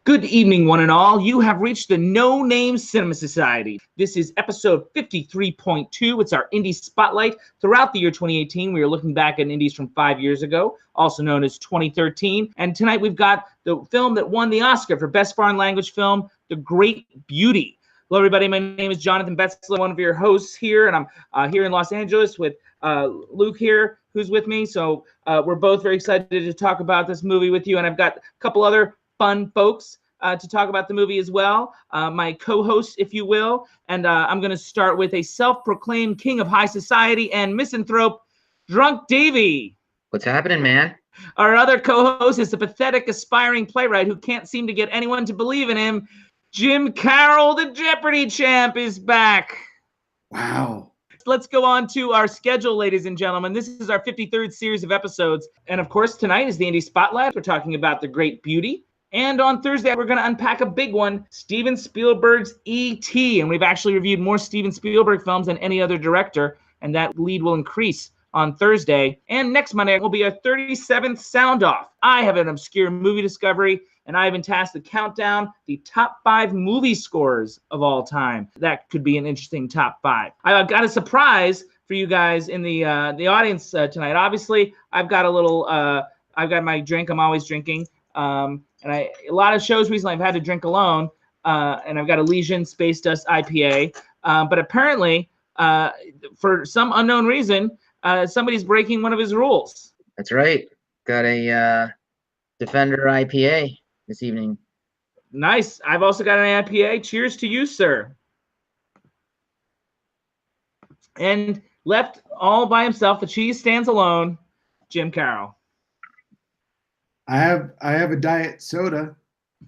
Good evening, one and all. You have reached the No Name Cinema Society. This is episode 53.2. It's our Indie Spotlight. Throughout the year 2018, we are looking back at indies from 5 years ago, also known as 2013. And tonight we've got the film that won the Oscar for Best Foreign Language Film, The Great Beauty. Hello, everybody. My name is Jonathan Betzler, one of your hosts here, and I'm here in Los Angeles with Luke here, who's with me. So we're both very excited to talk about this movie with you, and I've got a couple other fun folks to talk about the movie as well, my co-hosts, if you will. And I'm going to start with a self-proclaimed king of high society and misanthrope, Drunk Davey. What's happening, man? Our other co-host is the pathetic, aspiring playwright who can't seem to get anyone to believe in him. Jim Carroll, the Jeopardy champ, is back. Wow. Let's go on to our schedule, ladies and gentlemen. This is our 53rd series of episodes. And of course, tonight is the Indie Spotlight. We're talking about The Great Beauty. And on Thursday, we're going to unpack a big one, Steven Spielberg's E.T. And we've actually reviewed more Steven Spielberg films than any other director, and that lead will increase on Thursday. And next Monday will be our 37th Sound Off. I have an obscure movie discovery, and I have been tasked to count down the top 5 movie scores of all time. That could be an interesting top 5. I've got a surprise for you guys in the audience tonight. Obviously, I've got I've got my drink. I'm always drinking. And a lot of shows recently I've had to drink alone, and I've got Elysian Space Dust IPA. But apparently, for some unknown reason, somebody's breaking one of his rules. That's right. Got a Defender IPA this evening. Nice. I've also got an IPA. Cheers to you, sir. And left all by himself, the cheese stands alone, Jim Carroll. I have a diet soda.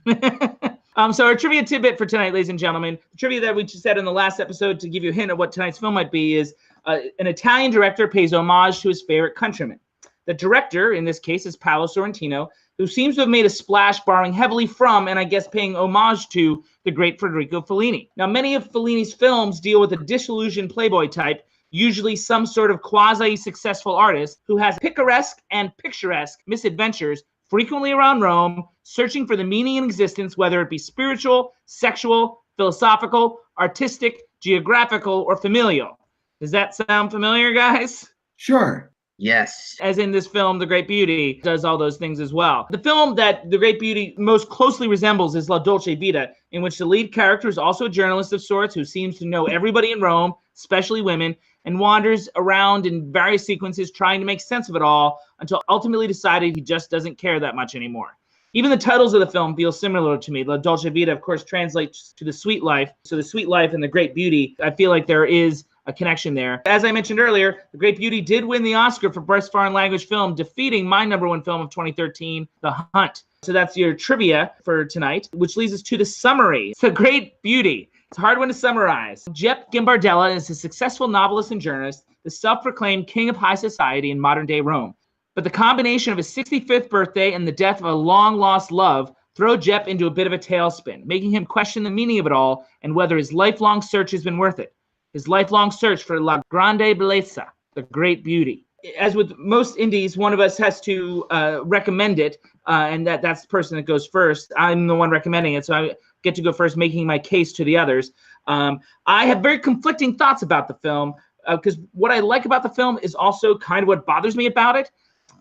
So our trivia tidbit for tonight, ladies and gentlemen, the trivia that we just said in the last episode to give you a hint of what tonight's film might be is an Italian director pays homage to his favorite countryman. The director, in this case, is Paolo Sorrentino, who seems to have made a splash borrowing heavily from, and I guess paying homage to, the great Federico Fellini. Now, many of Fellini's films deal with a disillusioned playboy type, usually some sort of quasi-successful artist who has picaresque and picturesque misadventures frequently around Rome, searching for the meaning in existence, whether it be spiritual, sexual, philosophical, artistic, geographical, or familial. Does that sound familiar, guys? Sure. Yes. As in this film, The Great Beauty does all those things as well. The film that The Great Beauty most closely resembles is La Dolce Vita, in which the lead character is also a journalist of sorts who seems to know everybody in Rome, especially women, and wanders around in various sequences trying to make sense of it all until ultimately decided he just doesn't care that much anymore. Even the titles of the film feel similar to me. La Dolce Vita, of course, translates to the sweet life. So the sweet life and the great beauty, I feel like there is a connection there. As I mentioned earlier, The Great Beauty did win the Oscar for Best Foreign Language Film, defeating my #1 film of 2013, The Hunt. So that's your trivia for tonight, which leads us to the summary. The Great Beauty. It's a hard one to summarize. Jep Gambardella is a successful novelist and journalist, the self-proclaimed king of high society in modern-day Rome. But the combination of his 65th birthday and the death of a long-lost love throw Jep into a bit of a tailspin, making him question the meaning of it all and whether his lifelong search has been worth it. His lifelong search for La Grande Bellezza, the great beauty. As with most indies, one of us has to recommend it, and that's the person that goes first. I'm the one recommending it, so I get to go first, making my case to the others. I have very conflicting thoughts about the film, because what I like about the film is also kind of what bothers me about it.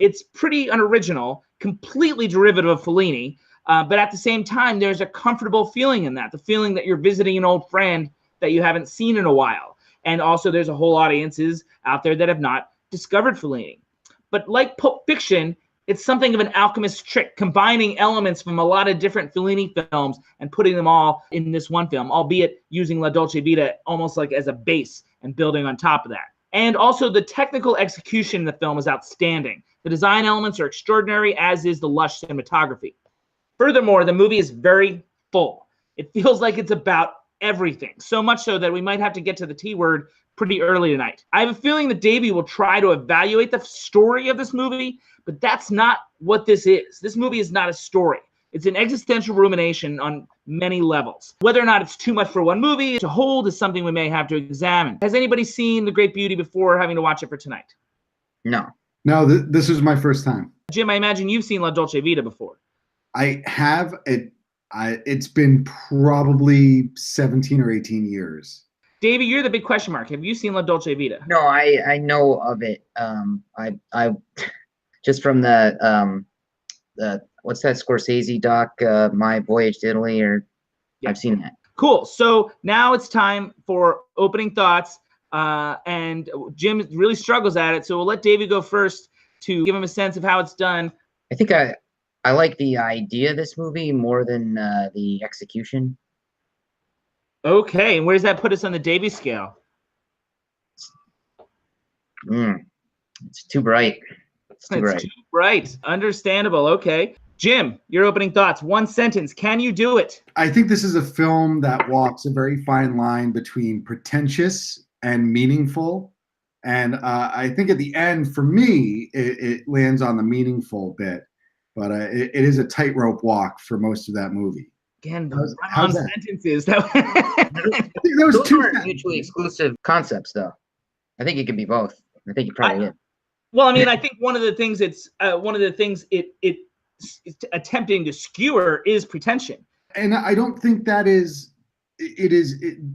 It's pretty unoriginal, completely derivative of Fellini, but at the same time, there's a comfortable feeling in that, the feeling that you're visiting an old friend that you haven't seen in a while. And also there's a whole audiences out there that have not discovered Fellini. But like Pulp Fiction, it's something of an alchemist's trick, combining elements from a lot of different Fellini films and putting them all in this one film, albeit using La Dolce Vita almost like as a base and building on top of that. And also the technical execution in the film is outstanding. The design elements are extraordinary, as is the lush cinematography. Furthermore, the movie is very full. It feels like it's about everything, so much so that we might have to get to the T word pretty early tonight. I have a feeling that Davey will try to evaluate the story of this movie, but that's not what this is. This movie is not a story. It's an existential rumination on many levels. Whether or not it's too much for one movie to hold is something we may have to examine. Has anybody seen The Great Beauty before having to watch it for tonight? No. No, this is my first time. Jim, I imagine you've seen La Dolce Vita before. I have. It It's been probably 17 or 18 years. Davey, you're the big question mark. Have you seen La Dolce Vita? No, I know of it. I just from the what's that Scorsese doc, My Voyage to Italy, or Yeah. I've seen that. Cool. So now it's time for opening thoughts. And Jim really struggles at it. So we'll let Davey go first to give him a sense of how it's done. I think I like the idea of this movie more than the execution. Okay. And where does that put us on the Davey scale? It's too bright. It's too bright. Too bright. Understandable. Okay. Jim, your opening thoughts. One sentence. Can you do it? I think this is a film that walks a very fine line between pretentious and meaningful. And I think at the end, for me, it lands on the meaningful bit. But it is a tightrope walk for most of that movie. Again, how's that? sentences. I think that was Those two aren't mutually exclusive concepts, though. I think it could be both. I think it probably is. Well, I mean, I think one of the things it's attempting to skewer is pretension. And I don't think that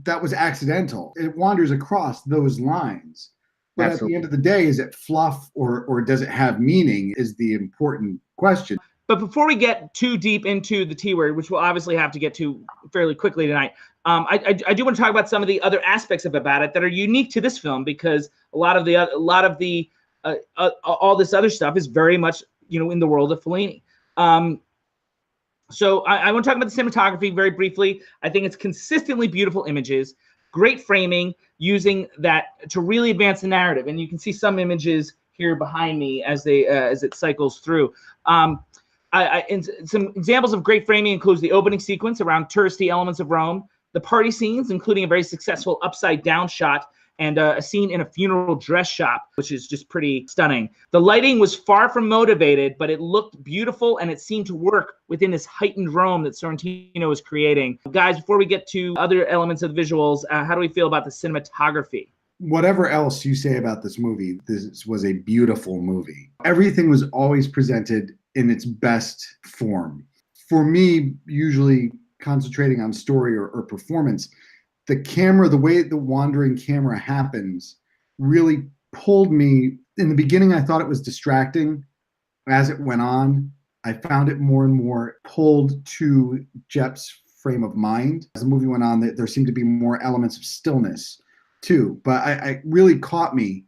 that was accidental. It wanders across those lines. But Absolutely. At the end of the day, is it fluff or does it have meaning is the important question. But before we get too deep into the T word, which we'll obviously have to get to fairly quickly tonight, I do want to talk about some of the other aspects about it that are unique to this film, because a lot of the all this other stuff is very much in the world of Fellini. So I want to talk about the cinematography very briefly. I think it's consistently beautiful images, great framing, using that to really advance the narrative. And you can see some images here behind me as it cycles through. And some examples of great framing includes the opening sequence around touristy elements of Rome, the party scenes, including a very successful upside down shot, and a scene in a funeral dress shop, which is just pretty stunning. The lighting was far from motivated, but it looked beautiful, and it seemed to work within this heightened Rome that Sorrentino was creating. Guys, before we get to other elements of the visuals, how do we feel about the cinematography? Whatever else you say about this movie, this was a beautiful movie. Everything was always presented in its best form. For me, usually concentrating on story or performance, the camera, the way the wandering camera happens, really pulled me. In the beginning, I thought it was distracting. As it went on, I found it more and more pulled to Jep's frame of mind. As the movie went on, there seemed to be more elements of stillness too. But I really caught me.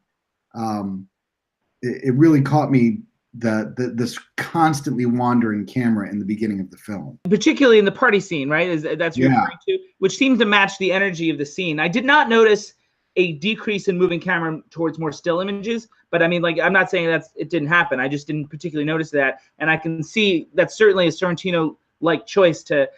It really caught me this constantly wandering camera in the beginning of the film, particularly in the party scene, right? That's you're referring to, which seems to match the energy of the scene. I did not notice a decrease in moving camera towards more still images, but I mean, like, I'm not saying it didn't happen. I just didn't particularly notice that, and I can see that's certainly a Sorrentino-like choice to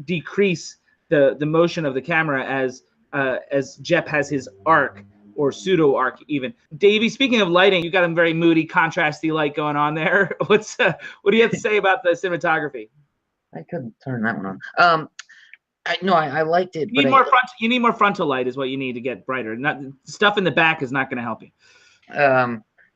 decrease the motion of the camera as Jep has his arc, or pseudo arc even. Davey, speaking of lighting, you got a very moody, contrasty light going on there. What do you have to say about the cinematography? I couldn't turn that one on. I liked it. You need more frontal light is what you need to get brighter. Not stuff in the back is not going to help you.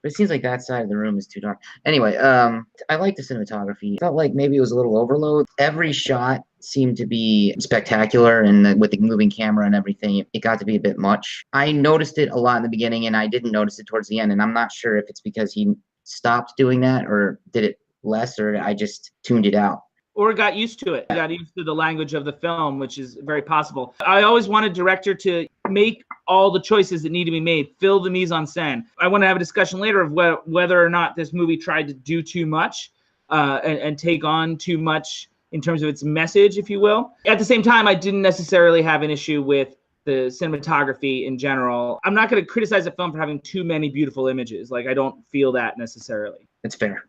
But it seems like that side of the room is too dark. Anyway, I like the cinematography. Felt like maybe it was a little overload. Every shot seemed to be spectacular, and with the moving camera and everything, it got to be a bit much. I noticed it a lot in the beginning, and I didn't notice it towards the end, and I'm not sure if it's because he stopped doing that or did it less, or I just tuned it out. Or got used to it. Got used to the language of the film, which is very possible. I always want a director to make all the choices that need to be made, fill the mise-en-scène. I want to have a discussion later of whether or not this movie tried to do too much and take on too much in terms of its message, if you will. At the same time, I didn't necessarily have an issue with the cinematography in general. I'm not going to criticize a film for having too many beautiful images. Like, I don't feel that necessarily. It's fair.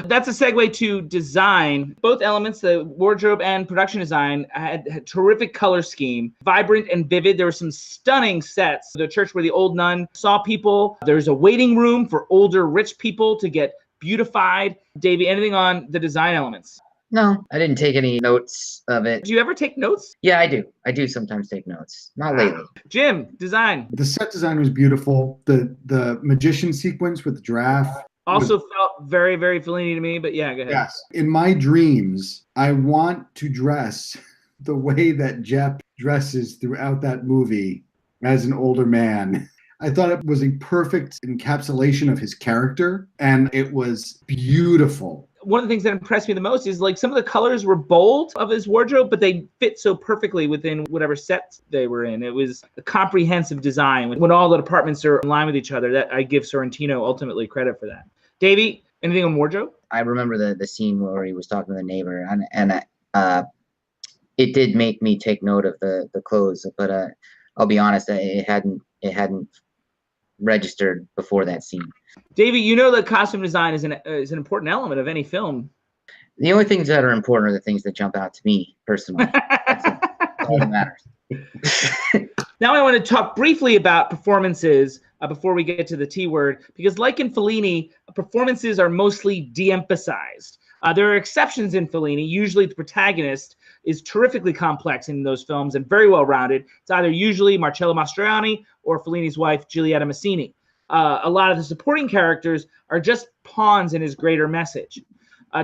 That's a segue to design. Both elements, the wardrobe and production design, had terrific color scheme, vibrant and vivid. There were some stunning sets. The church where the old nun saw people. There's a waiting room for older rich people to get beautified. Davey, anything on the design elements? No, I didn't take any notes of it. Do you ever take notes? Yeah, I do. I do sometimes take notes. Not lately. Jim, design. The set design was beautiful. The magician sequence with the giraffe. Also felt very, very Fellini to me, but yeah, go ahead. Yes. In my dreams, I want to dress the way that Jepp dresses throughout that movie as an older man. I thought it was a perfect encapsulation of his character, and it was beautiful. One of the things that impressed me the most is like some of the colors were bold of his wardrobe, but they fit so perfectly within whatever set they were in. It was a comprehensive design when all the departments are in line with each other. That I give Sorrentino ultimately credit for that. Davey, anything on wardrobe? I remember the scene where he was talking to the neighbor, and it did make me take note of the clothes, but I'll be honest, it hadn't registered before that scene. Davey, you know that costume design is an important element of any film. The only things that are important are the things that jump out to me personally. That's it. That's all that matters. Now I want to talk briefly about performances before we get to the T word, because like in Fellini, performances are mostly de-emphasized. There are exceptions in Fellini. Usually the protagonist is terrifically complex in those films and very well-rounded. It's either usually Marcello Mastroianni or Fellini's wife, Giulietta Massini. A lot of the supporting characters are just pawns in his greater message.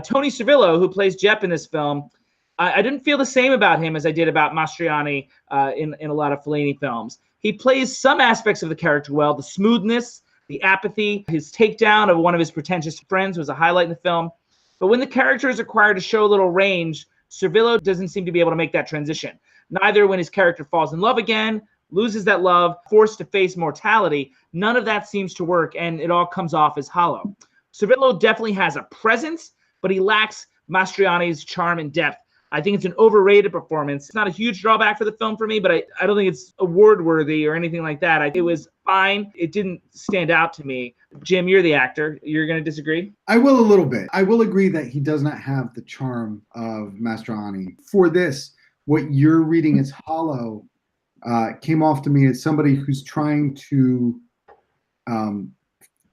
Tony Servillo, who plays Jepp in this film, I didn't feel the same about him as I did about Mastroianni in a lot of Fellini films. He plays some aspects of the character well. The smoothness, the apathy, his takedown of one of his pretentious friends was a highlight in the film. But when the character is required to show a little range, Servillo doesn't seem to be able to make that transition. Neither when his character falls in love again, loses that love, forced to face mortality, none of that seems to work, and it all comes off as hollow. Servillo definitely has a presence, but he lacks Mastroianni's charm and depth. I think it's an overrated performance. It's not a huge drawback for the film for me, but I don't think it's award-worthy or anything like that. It was fine. It didn't stand out to me. Jim, you're the actor. You're going to disagree? I will a little bit. I will agree that he does not have the charm of Mastroianni. For this, what you're reading as hollow came off to me as somebody who's trying to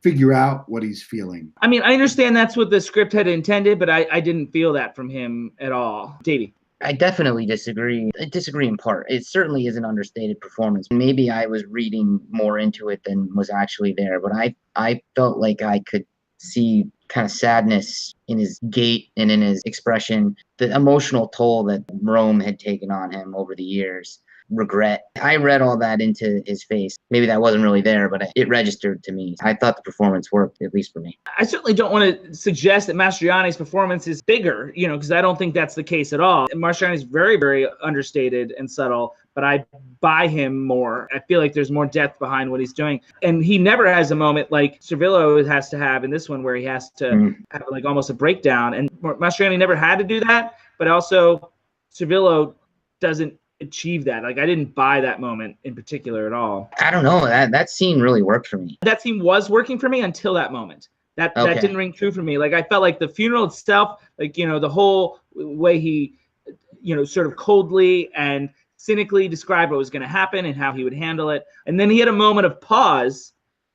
figure out what he's feeling. I mean, I understand that's what the script had intended, but I didn't feel that from him at all. Davey. I definitely disagree. I disagree in part. It certainly is an understated performance. Maybe I was reading more into it than was actually there, but I felt like I could see kind of sadness in his gait and in his expression, the emotional toll that Rome had taken on him over the years. Regret. I read all that into his face. Maybe that wasn't really there, but it registered to me. I thought the performance worked, at least for me. I certainly don't want to suggest that Mastroianni's performance is bigger, because I don't think that's the case at all. Mastroianni's very, very understated and subtle, but I buy him more. I feel like there's more depth behind what he's doing. And he never has a moment like Servillo has to have in this one where he has to have like almost a breakdown. And Mastroianni never had to do that, but also Servillo doesn't achieve that. Like I didn't buy that moment in particular at all. I don't know. That scene really worked for me. That scene was working for me until that moment. That didn't ring true for me. Like I felt like the funeral itself, like the whole way he, sort of coldly and cynically described what was going to happen and how he would handle it. And then he had a moment of pause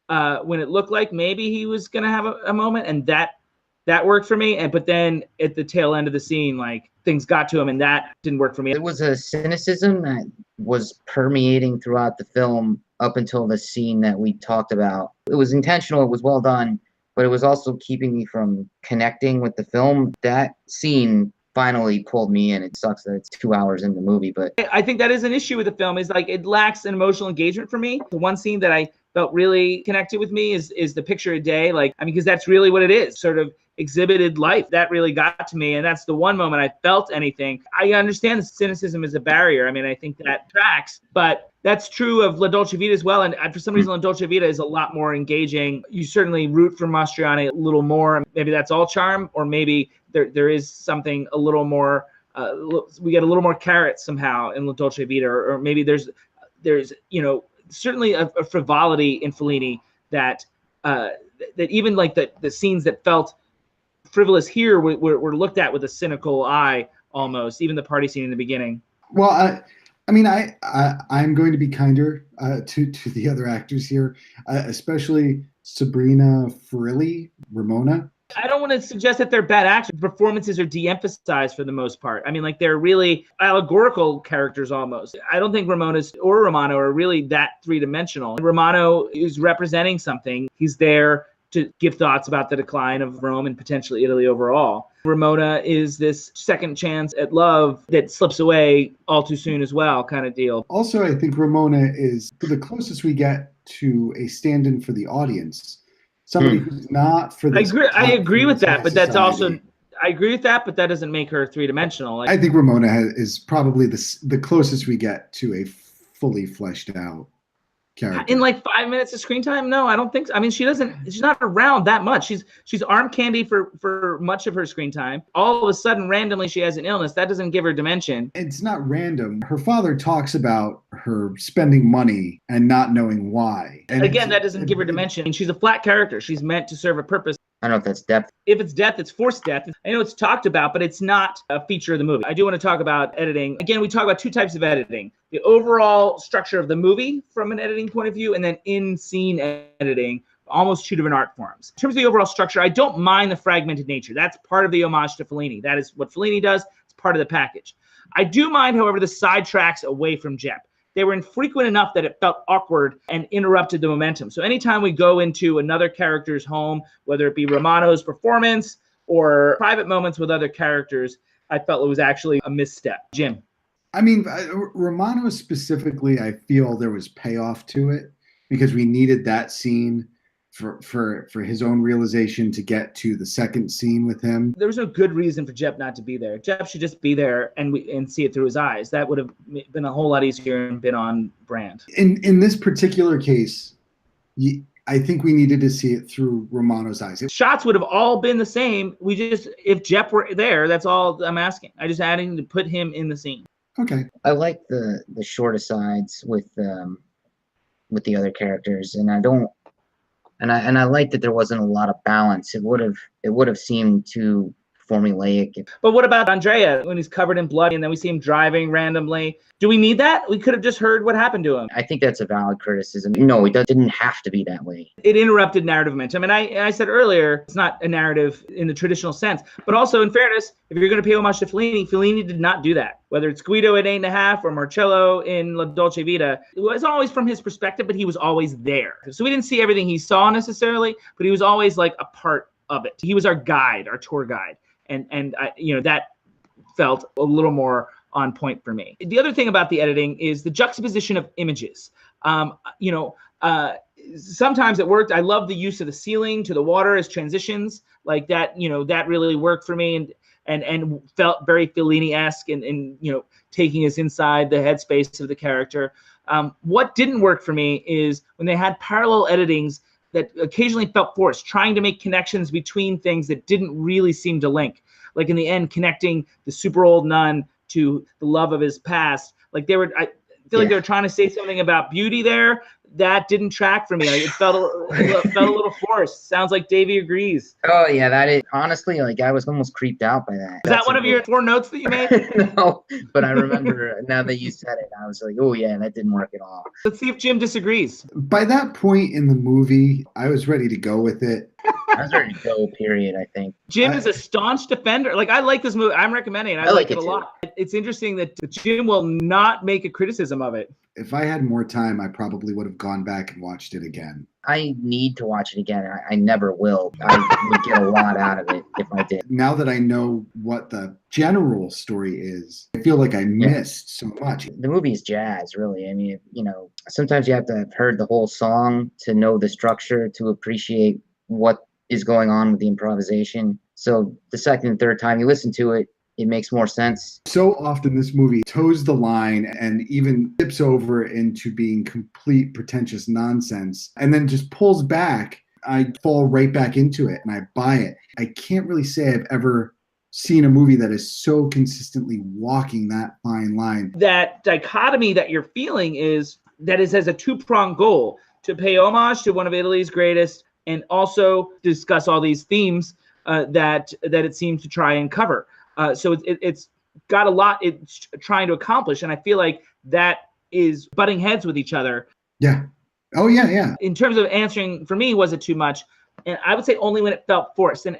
when it looked like maybe he was going to have a moment, and that worked for me. But then at the tail end of the scene, like things got to him and that didn't work for me. It was a cynicism that was permeating throughout the film up until the scene that we talked about. It was intentional. It was well done, but it was also keeping me from connecting with the film. That scene finally pulled me in. It sucks that it's 2 hours in the movie, but I think that is an issue with the film, is like it lacks an emotional engagement for me. The one scene that I felt really connected with me is the picture a day. Because that's really what it is, sort of exhibited life. That really got to me, and that's the one moment I felt anything. I understand the cynicism is a barrier. I mean, I think that tracks, but that's true of La Dolce Vita as well. And for some reason, La Dolce Vita is a lot more engaging. You certainly root for Mastroianni a little more. Maybe that's all charm, or maybe there is something a little more, we get a little more carrot somehow in La Dolce Vita, or maybe there's certainly a frivolity in Fellini that even like the scenes that felt frivolous here were looked at with a cynical eye almost, even the party scene in the beginning. Well, I'm going to be kinder to the other actors here, especially Sabrina Farilli, Ramona. I don't want to suggest that they're bad actors. Performances are de-emphasized for the most part. I mean, like they're really allegorical characters almost. I don't think Ramona's or Romano are really that three-dimensional. Romano is representing something. He's there to give thoughts about the decline of Rome and potentially Italy overall. Ramona is this second chance at love that slips away all too soon as well, kind of deal. Also, I think Ramona is the closest we get to a stand-in for the audience. Somebody who's not for this. I agree with that, but that's society. also, I agree with that, but that doesn't make her three-dimensional. I think Ramona is probably the closest we get to a fully fleshed out character. In like 5 minutes of screen time? No, I don't think so. I mean, she's not around that much. She's arm candy for much of her screen time. All of a sudden, randomly, she has an illness. That doesn't give her dimension. It's not random. Her father talks about her spending money and not knowing why. And again, that doesn't give her dimension. She's a flat character. She's meant to serve a purpose. I don't know if that's depth. If it's death, it's forced death. I know it's talked about, but it's not a feature of the movie. I do want to talk about editing. Again, we talk about two types of editing. The overall structure of the movie from an editing point of view, and then in-scene editing, almost two different art forms. In terms of the overall structure, I don't mind the fragmented nature. That's part of the homage to Fellini. That is what Fellini does. It's part of the package. I do mind, however, the sidetracks away from Jep. They were infrequent enough that it felt awkward and interrupted the momentum. So anytime we go into another character's home, whether it be Romano's performance or private moments with other characters, I felt it was actually a misstep. Jim. I mean, Romano specifically, I feel there was payoff to it because we needed that scene for his own realization to get to the second scene with him. There was no good reason for Jep not to be there. Jep should just be there and see it through his eyes. That would have been a whole lot easier and been on brand. In this particular case, I think we needed to see it through Romano's eyes. Shots would have all been the same. If Jep were there, that's all I'm asking. I just adding to put him in the scene. Okay. I like the short asides with the other characters, and I like that there wasn't a lot of balance. It would have seemed too formulaic. But what about Andrea when he's covered in blood and then we see him driving randomly? Do we need that? We could have just heard what happened to him. I think that's a valid criticism. No, it didn't have to be that way. It interrupted narrative momentum. And I said earlier, it's not a narrative in the traditional sense. But also, in fairness, if you're going to pay homage to Fellini did not do that. Whether it's Guido at 8.5 or Marcello in La Dolce Vita, it was always from his perspective, but he was always there. So we didn't see everything he saw necessarily, but he was always like a part of it. He was our guide, our tour guide. And that felt a little more on point for me. The other thing about the editing is the juxtaposition of images. Sometimes it worked. I love the use of the ceiling to the water as transitions, like that. That really worked for me and felt very Fellini-esque and taking us inside the headspace of the character. What didn't work for me is when they had parallel editings that occasionally felt forced, trying to make connections between things that didn't really seem to link. Like in the end, connecting the super old nun to the love of his past. I feel like they were trying to say something about beauty there. That didn't track for me. It felt a little forced. Sounds like Davey agrees. Oh yeah, that is honestly I was almost creeped out by that. Is that one of your 4 notes that you made? No, but I remember now that you said it, I was like, oh yeah, that didn't work at all. Let's see if Jim disagrees. By that point in the movie, I was ready to go with it. I was ready to go, period, I think. Jim is a staunch defender. I like this movie. I'm recommending it. I like it a too. lot. It's interesting that Jim will not make a criticism of it. If I had more time, I probably would have gone back and watched it again. I need to watch it again. I never will. I would get a lot out of it if I did. Now that I know what the general story is, I feel like I missed so much. The movie is jazz, really. I mean, sometimes you have to have heard the whole song to know the structure, to appreciate what is going on with the improvisation. So the second and third time you listen to it, it makes more sense. So often this movie toes the line and even tips over into being complete pretentious nonsense and then just pulls back. I fall right back into it and I buy it. I can't really say I've ever seen a movie that is so consistently walking that fine line. That dichotomy that you're feeling has a two-pronged goal: to pay homage to one of Italy's greatest and also discuss all these themes that it seems to try and cover. So it's got a lot it's trying to accomplish, and I feel like that is butting heads with each other. Yeah. Oh, yeah, yeah. In terms of answering, for me, was it too much? And I would say only when it felt forced. And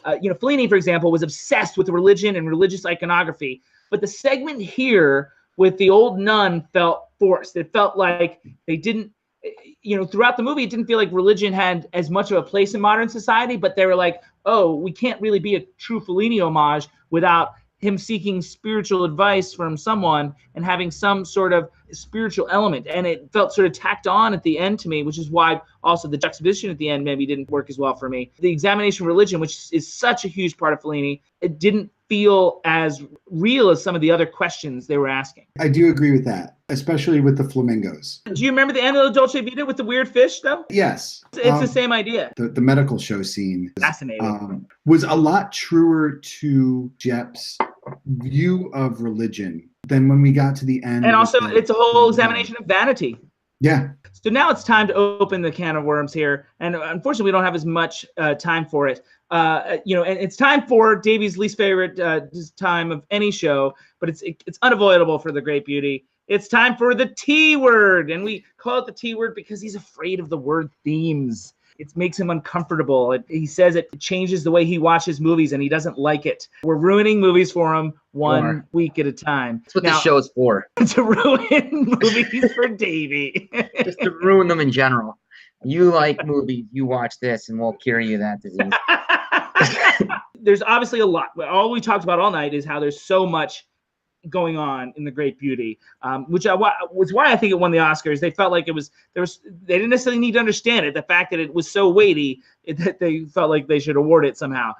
Fellini, for example, was obsessed with religion and religious iconography. But the segment here with the old nun felt forced. It felt like they didn't throughout the movie, it didn't feel like religion had as much of a place in modern society, but they were like, oh, we can't really be a true Fellini homage without him seeking spiritual advice from someone and having some sort of spiritual element. And it felt sort of tacked on at the end to me, which is why also the juxtaposition at the end maybe didn't work as well for me. The examination of religion, which is such a huge part of Fellini, it didn't feel as real as some of the other questions they were asking. I do agree with that, especially with the flamingos. Do you remember the end of La Dolce Vita with the weird fish, though? Yes. It's the same idea. The medical show scene Fascinating. was a lot truer to Jep's view of religion than when we got to the end. And also, it's a whole examination of vanity. Yeah. So now it's time to open the can of worms here. And unfortunately, we don't have as much time for it. And it's time for Davey's least favorite time of any show, but it's unavoidable for the Great Beauty. It's time for the T word. And we call it the T word because he's afraid of the word themes. It makes him uncomfortable. He says it changes the way he watches movies, and he doesn't like it. We're ruining movies for him one week at a time. That's what this show is for. To ruin movies for Davey. Just to ruin them in general. You like movies, you watch this, and we'll cure you that disease. There's obviously a lot. All we talked about all night is how there's so much going on in The Great Beauty, which was why I think it won the Oscars. They felt like they didn't necessarily need to understand it. The fact that it was so weighty that they felt like they should award it somehow.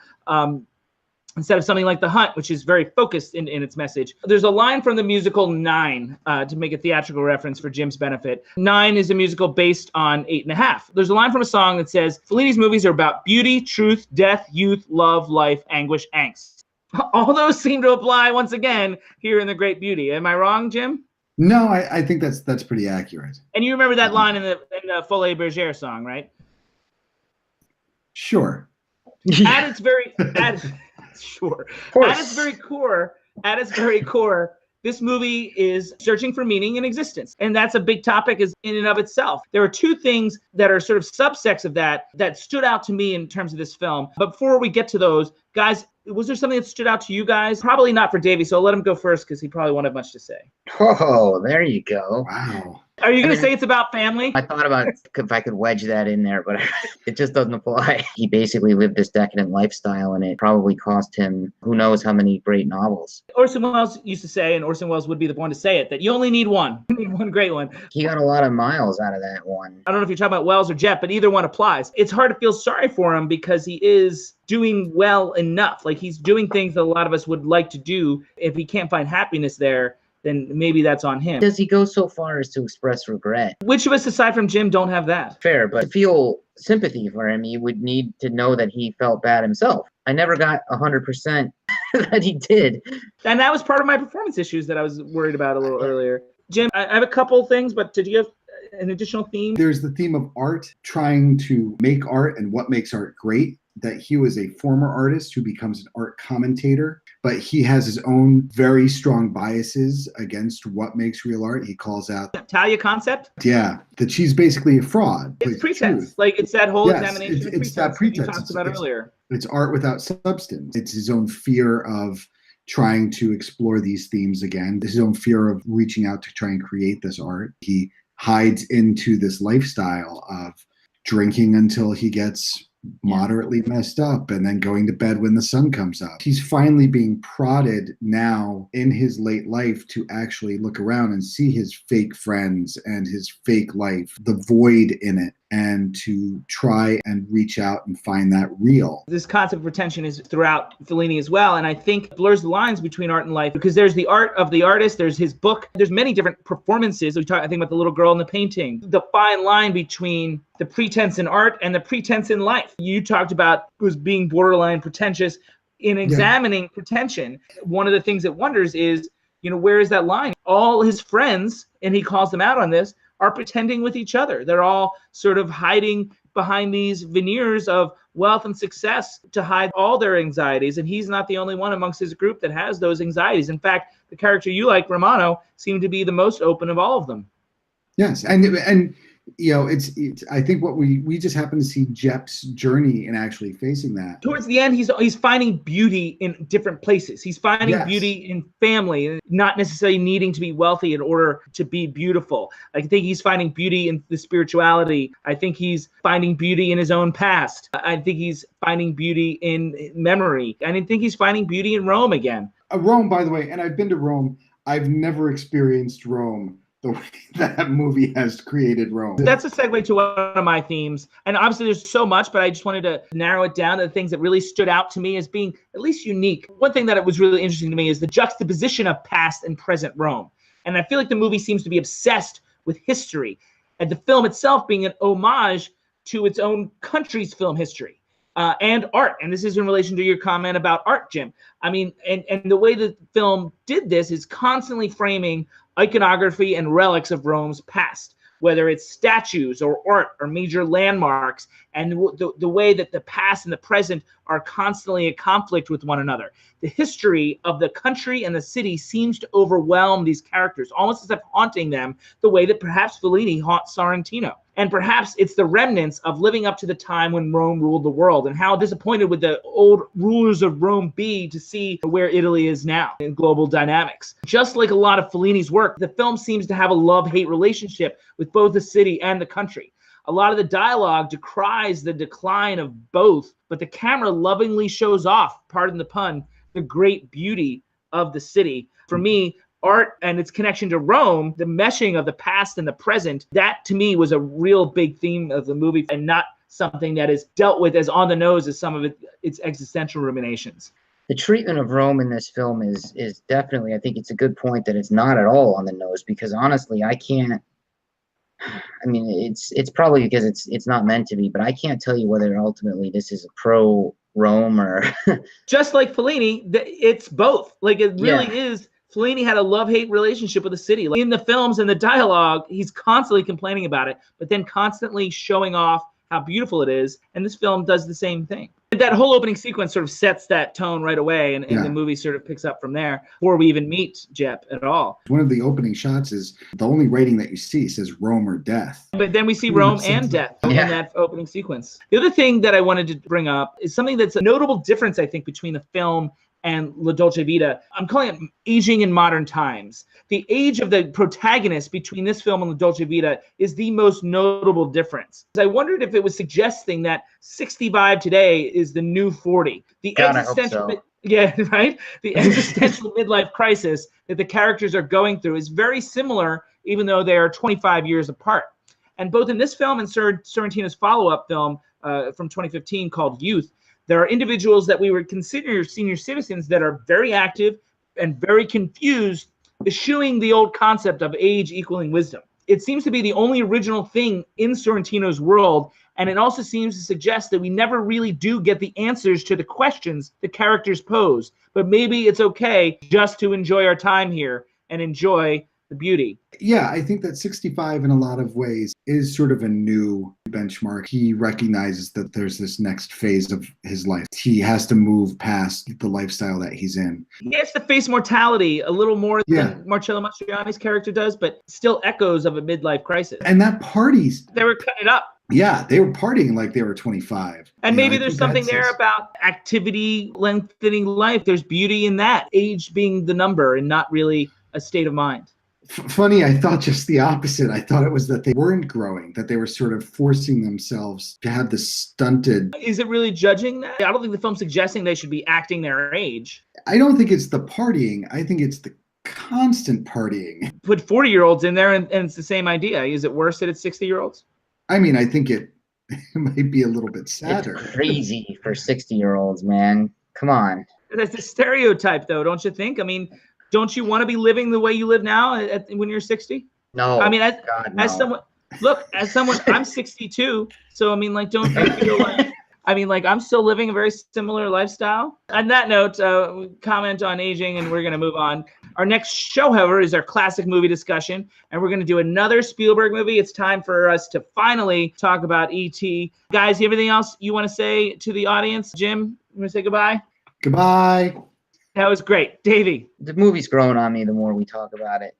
Instead of something like The Hunt, which is very focused in its message. There's a line from the musical Nine, to make a theatrical reference for Jim's benefit. Nine is a musical based on 8.5. There's a line from a song that says, Fellini's movies are about beauty, truth, death, youth, love, life, anguish, angst. All those seem to apply once again here in The Great Beauty. Am I wrong, Jim? No, I think that's pretty accurate. And you remember that line in the Folie Bergère song, right? Sure. At its very sure. At its very core, this movie is searching for meaning in existence. And that's a big topic in and of itself. There are two things that are sort of subsects of that stood out to me in terms of this film. But before we get to those, guys, was there something that stood out to you guys? Probably not for Davey, so I'll let him go first because he probably won't have much to say. Oh, there you go. Wow. Are you going to say it's about family? I thought about if I could wedge that in there, but it just doesn't apply. He basically lived this decadent lifestyle, and it probably cost him who knows how many great novels. Orson Welles used to say, and Orson Welles would be the one to say it, that you only need one. You need one great one. He got a lot of miles out of that one. I don't know if you're talking about Welles or Jet, but either one applies. It's hard to feel sorry for him because he is doing well enough. Like, he's doing things that a lot of us would like to do. If he can't find happiness there, then maybe that's on him. Does he go so far as to express regret? Which of us, aside from Jim, don't have that? Fair, but to feel sympathy for him, you would need to know that he felt bad himself. I never got 100% that he did. And that was part of my performance issues that I was worried about a little earlier. Jim, I have a couple of things, but did you have an additional theme? There's the theme of art, trying to make art and what makes art great. That he was a former artist who becomes an art commentator, but he has his own very strong biases against what makes real art. He calls out Talia concept? Yeah, that she's basically a fraud. It's pretense. Like, it's that whole examination of it's pretense that pretense you talked about earlier. It's art without substance. It's his own fear of trying to explore these themes again. His own fear of reaching out to try and create this art. He hides into this lifestyle of drinking until he gets moderately messed up and then going to bed when the sun comes up. He's finally being prodded now in his late life to actually look around and see his fake friends and his fake life, the void in it, and to try and reach out and find that real. This concept of retention is throughout Fellini as well, and I think it blurs the lines between art and life, because there's the art of the artist, there's his book, there's many different performances. I think about the little girl in the painting, the fine line between the pretense in art and the pretense in life. You talked about was being borderline pretentious. In examining pretension, one of the things it wonders is, where is that line? All his friends, and he calls them out on this, are pretending with each other. They're all sort of hiding behind these veneers of wealth and success to hide all their anxieties. And he's not the only one amongst his group that has those anxieties. In fact, the character you like, Romano, seemed to be the most open of all of them. Yes. And it's I think what we just happen to see Jep's journey in actually facing that. Towards the end, he's finding beauty in different places. He's finding Yes. beauty in family, not necessarily needing to be wealthy in order to be beautiful. I think he's finding beauty in the spirituality. I think he's finding beauty in his own past. I think he's finding beauty in memory. I think he's finding beauty in Rome again. Rome, by the way, and I've been to Rome. I've never experienced Rome the way that movie has created Rome. That's a segue to one of my themes. And obviously there's so much, but I just wanted to narrow it down to the things that really stood out to me as being at least unique. One thing that was really interesting to me is the juxtaposition of past and present Rome. And I feel like the movie seems to be obsessed with history, and the film itself being an homage to its own country's film history. And art. And this is in relation to your comment about art, Jim. I mean, and the way the film did this is constantly framing iconography and relics of Rome's past, whether it's statues or art or major landmarks, and the way that the past and the present are constantly in conflict with one another. The history of the country and the city seems to overwhelm these characters, almost as if haunting them the way that perhaps Fellini haunts Sorrentino. And perhaps it's the remnants of living up to the time when Rome ruled the world, and how disappointed would the old rulers of Rome be to see where Italy is now in global dynamics. Just like a lot of Fellini's work, the film seems to have a love-hate relationship with both the city and the country. A lot of the dialogue decries the decline of both, but the camera lovingly shows off, pardon the pun, the great beauty of the city. For me, art and its connection to Rome, the meshing of the past and the present, that to me was a real big theme of the movie, and not something that is dealt with as on the nose as some of its existential ruminations. The treatment of Rome in this film is definitely, I think it's a good point that it's not at all on the nose, because honestly, I mean, it's probably because it's not meant to be, but I can't tell you whether ultimately this is a pro Rome or just like Fellini, it's both. Like it really is. Fellini had a love-hate relationship with the city. Like in the films and the dialogue, he's constantly complaining about it, but then constantly showing off how beautiful it is. And this film does the same thing. That whole opening sequence sort of sets that tone right away, and the movie sort of picks up from there before we even meet Jep at all. One of the opening shots is the only rating that you see says Rome or death. But then we see Rome and death in that opening sequence. The other thing that I wanted to bring up is something that's a notable difference, I think, between the film and La Dolce Vita. I'm calling it aging in modern times. The age of the protagonist between this film and La Dolce Vita is the most notable difference. I wondered if it was suggesting that 65 today is the new 40. The existential, right? The existential midlife crisis that the characters are going through is very similar, even though they are 25 years apart. And both in this film and Sorrentino's follow-up film from 2015 called Youth, there are individuals that we would consider senior citizens that are very active and very confused, eschewing the old concept of age equaling wisdom. It seems to be the only original thing in Sorrentino's world, and it also seems to suggest that we never really do get the answers to the questions the characters pose. But maybe it's okay just to enjoy our time here and enjoy the beauty. Yeah, I think that 65 in a lot of ways is sort of a new benchmark. He recognizes that there's this next phase of his life. He has to move past the lifestyle that he's in. He has to face mortality a little more than Marcello Mastroianni's character does, but still echoes of a midlife crisis. And that parties. They were cutting it up. Yeah, they were partying like they were 25. And maybe there's something there about activity lengthening life. There's beauty in that, age being the number and not really a state of mind. Funny, I thought just the opposite. I thought it was that they weren't growing, that they were sort of forcing themselves to have this stunted. Is it really judging that? I don't think the film's suggesting they should be acting their age. I don't think it's the partying. I think it's the constant partying. Put 40-year-olds in there and it's the same idea. Is it worse that it's 60-year-olds? I mean, I think it might be a little bit sadder. It's crazy for 60-year-olds, man. Come on. That's a stereotype, though, don't you think? I mean, don't you want to be living the way you live now when you're 60? No. I mean, as someone, I'm 62. So, I mean, like, don't you feel like, I mean, like, I'm still living a very similar lifestyle. On that note, comment on aging, and we're going to move on. Our next show, however, is our classic movie discussion, and we're going to do another Spielberg movie. It's time for us to finally talk about E.T. Guys, anything else you want to say to the audience? Jim, you want to say goodbye? Goodbye. That was great. Davey. The movie's growing on me the more we talk about it.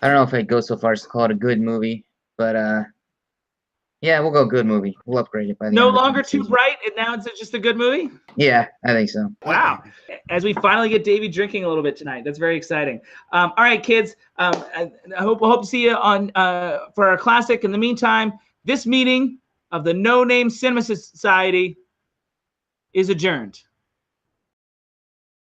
I don't know if I'd go so far as to call it a good movie, but yeah, we'll go good movie. We'll upgrade it by the No end of the longer too conversation. bright, and now it's just a good movie. Yeah, I think so. Wow. As we finally get Davey drinking a little bit tonight. That's very exciting. All right, kids. I hope to see you on for our classic. In the meantime, this meeting of the No Name Cinema Society is adjourned.